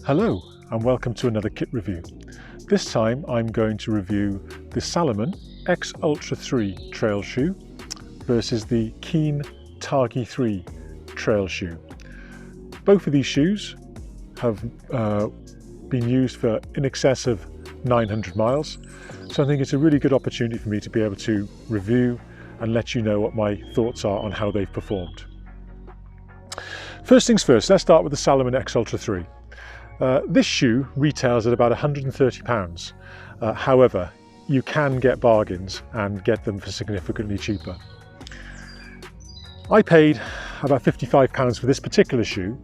Hello and welcome to another kit review. This time I'm going to review the Salomon X Ultra 3 trail shoe versus the Keen Targhee III trail shoe. Both of these shoes have been used for in excess of 900 miles, so I think it's a really good opportunity for me to be able to review and let you know what my thoughts are on how they've performed. First things first, let's start with the Salomon X Ultra 3. This shoe retails at about £130. However, you can get bargains and get them for significantly cheaper. I paid about £55 for this particular shoe,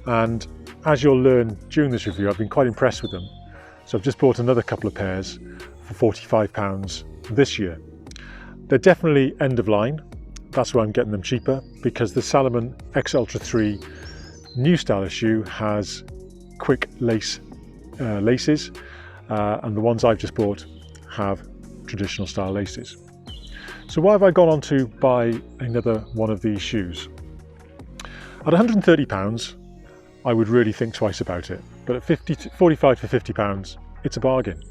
and as you'll learn during this review, I've been quite impressed with them. So I've just bought another couple of pairs for £45 this year. They're definitely end of line. That's why I'm getting them cheaper, because the Salomon X Ultra 3 new style of shoe has quick laces, and the ones I've just bought have traditional style laces. So why have I gone on to buy another one of these shoes? At £130, I would really think twice about it, but at 45 to £50, it's a bargain.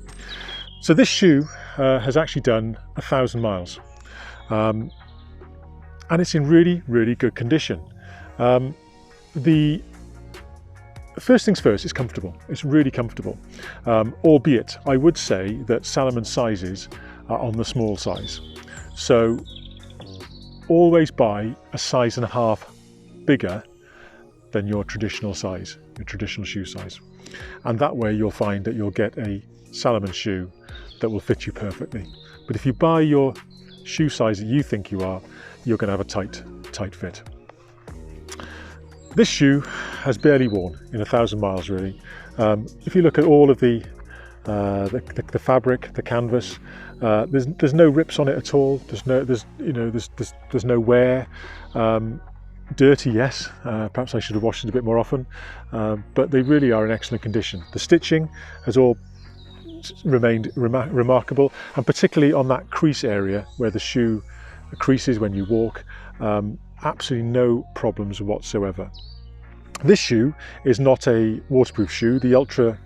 So this shoe has actually done 1,000 miles, and it's in really, really good condition. First things first, it's comfortable. It's really comfortable, albeit I would say that Salomon sizes are on the small size. So always buy a size and a half bigger than your traditional size, your traditional shoe size. And that way you'll find that you'll get a Salomon shoe that will fit you perfectly. But if you buy your shoe size that you think you are, you're going to have a tight fit. This shoe has barely worn in 1,000 miles really. If you look at all of the fabric, the canvas, there's no rips on it at all. There's no wear. Dirty, yes. Perhaps I should have washed it a bit more often, but they really are in excellent condition. The stitching has all remained remarkable, and particularly on that crease area where the shoe creases when you walk, absolutely no problems whatsoever. This shoe is not a waterproof shoe. The Ultra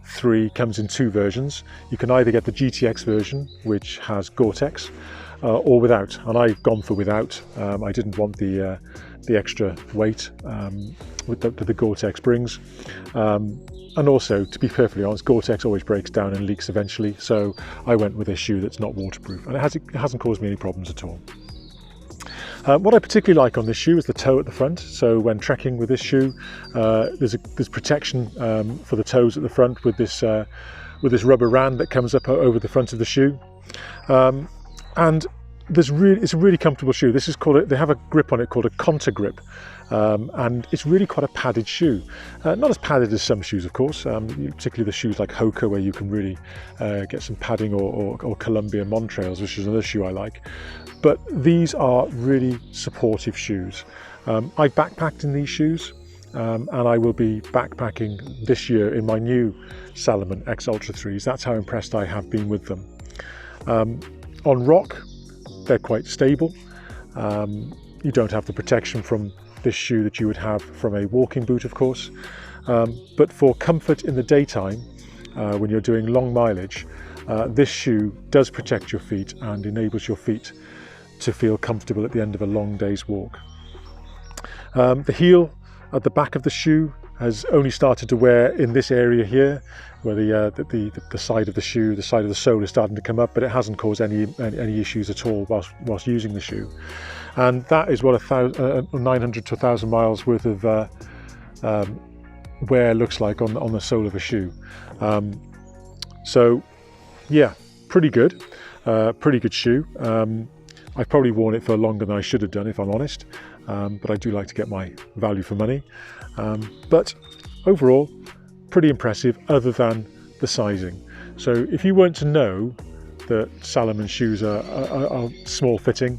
3 comes in two versions. You can either get the GTX version, which has Gore-Tex, or without, and I've gone for without. I didn't want the extra weight that the Gore-Tex brings. And also, to be perfectly honest, Gore-Tex always breaks down and leaks eventually, so I went with a shoe that's not waterproof, and it hasn't caused me any problems at all. What I particularly like on this shoe is the toe at the front. So when trekking with this shoe, there's protection for the toes at the front with this rubber rand that comes up over the front of the shoe, and it's a really comfortable shoe. They have a grip on it called a Conta grip, and it's really quite a padded shoe. Not as padded as some shoes, of course, particularly the shoes like Hoka, where you can really get some padding, or Columbia Montrails, which is another shoe I like. But these are really supportive shoes. I backpacked in these shoes, and I will be backpacking this year in my new Salomon X Ultra 3s. That's how impressed I have been with them. On rock, they're quite stable. You don't have the protection from this shoe that you would have from a walking boot, of course. But for comfort in the daytime, when you're doing long mileage, this shoe does protect your feet and enables your feet to feel comfortable at the end of a long day's walk. The heel at the back of the shoe has only started to wear in this area here, where the side of the shoe, the side of the sole is starting to come up, but it hasn't caused any issues at all whilst using the shoe. And that is what 900 to 1,000 miles worth of wear looks like on the sole of a shoe. So yeah, pretty good shoe. I've probably worn it for longer than I should have done, if I'm honest, but I do like to get my value for money. But overall, pretty impressive, other than the sizing. So if you weren't to know that Salomon shoes are small fitting,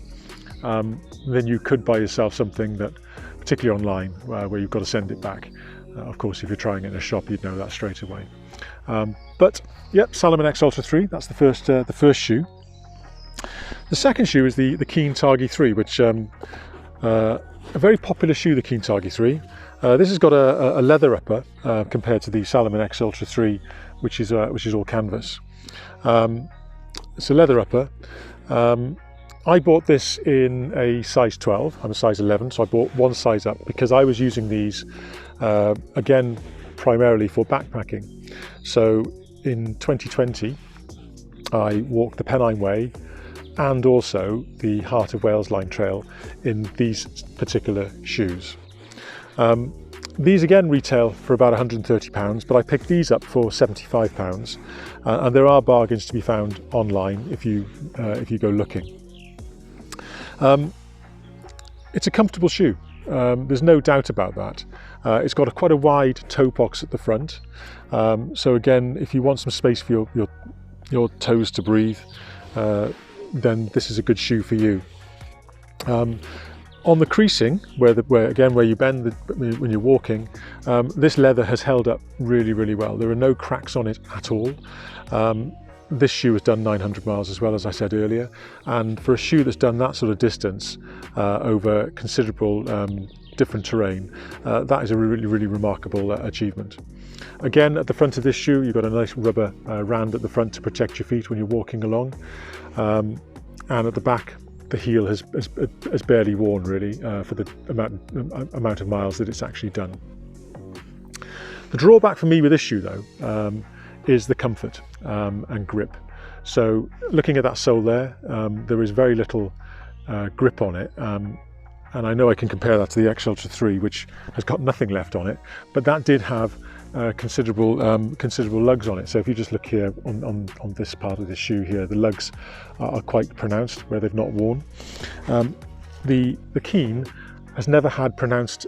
then you could buy yourself something that, particularly online, where you've got to send it back. Of course, if you're trying it in a shop, you'd know that straight away. But yep, Salomon X Ultra 3, that's the first shoe. The second shoe is the Keen Targhee III, which a very popular shoe, the Keen Targhee III. This has got a leather upper compared to the Salomon X Ultra 3, which is all canvas. It's a leather upper. I bought this in a size 12. I'm a size 11, so I bought one size up because I was using these again primarily for backpacking. So in 2020, I walked the Pennine Way and also the Heart of Wales Line Trail in these particular shoes. These again retail for about £130, but I picked these up for £75, and there are bargains to be found online if you go looking. It's a comfortable shoe. There's no doubt about that. It's got quite a wide toe box at the front, so again, if you want some space for your toes to breathe, then this is a good shoe for you. On the creasing, where you bend when you're walking, this leather has held up really, really well. There are no cracks on it at all. This shoe has done 900 miles as well, as I said earlier, and for a shoe that's done that sort of distance over considerable different terrain, that is a really, really remarkable achievement. Again, at the front of this shoe, you've got a nice rubber rand at the front to protect your feet when you're walking along, and at the back, the heel has barely worn really for the amount of miles that it's actually done. The drawback for me with this shoe though is the comfort and grip. So looking at that sole there, there is very little grip on it, and I know I can compare that to the X Ultra 3, which has got nothing left on it, but that did have considerable lugs on it. So if you just look here on this part of the shoe here, the lugs are quite pronounced where they've not worn. The Keen has never had pronounced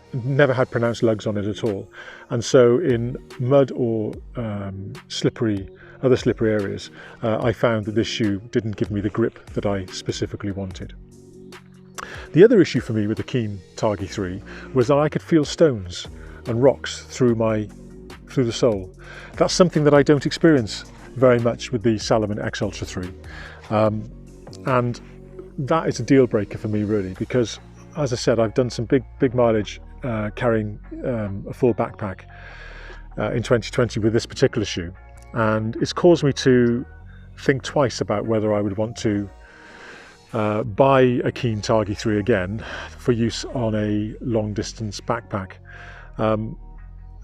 lugs on it at all, and so in mud or other slippery areas, I found that this shoe didn't give me the grip that I specifically wanted. The other issue for me with the Keen Targhee III was that I could feel stones and rocks through the sole. That's something that I don't experience very much with the Salomon X Ultra 3, and that is a deal breaker for me really, because as I said, I've done some big mileage carrying a full backpack in 2020 with this particular shoe, and it's caused me to think twice about whether I would want to buy a Keen Targhee III again for use on a long distance backpack.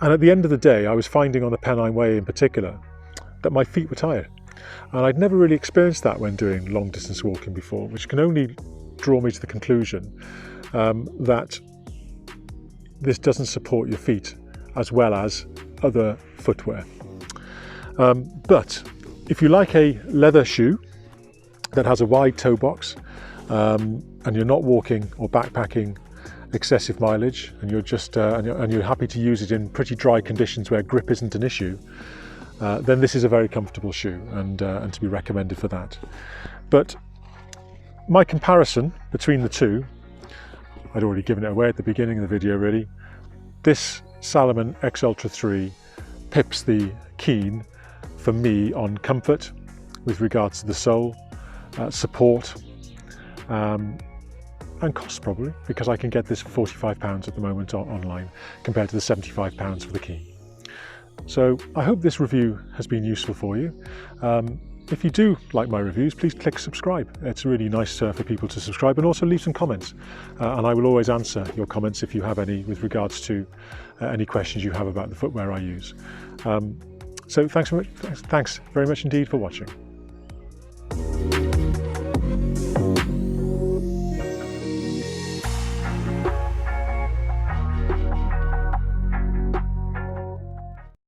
And at the end of the day, I was finding on the Pennine Way in particular that my feet were tired, and I'd never really experienced that when doing long distance walking before, which can only draw me to the conclusion that this doesn't support your feet as well as other footwear. But if you like a leather shoe that has a wide toe box, and you're not walking or backpacking excessive mileage, and you're just and you're happy to use it in pretty dry conditions where grip isn't an issue, then this is a very comfortable shoe, and to be recommended for that. But my comparison between the two, I'd already given it away at the beginning of the video really. This Salomon X Ultra 3 pips the Keen for me on comfort with regards to the sole, support, and cost probably, because I can get this for £45 at the moment online compared to the £75 for the Keen. So I hope this review has been useful for you. If you do like my reviews, please click subscribe. It's really nice for people to subscribe, and also leave some comments, and I will always answer your comments if you have any with regards to any questions you have about the footwear I use. So thanks very much indeed for watching.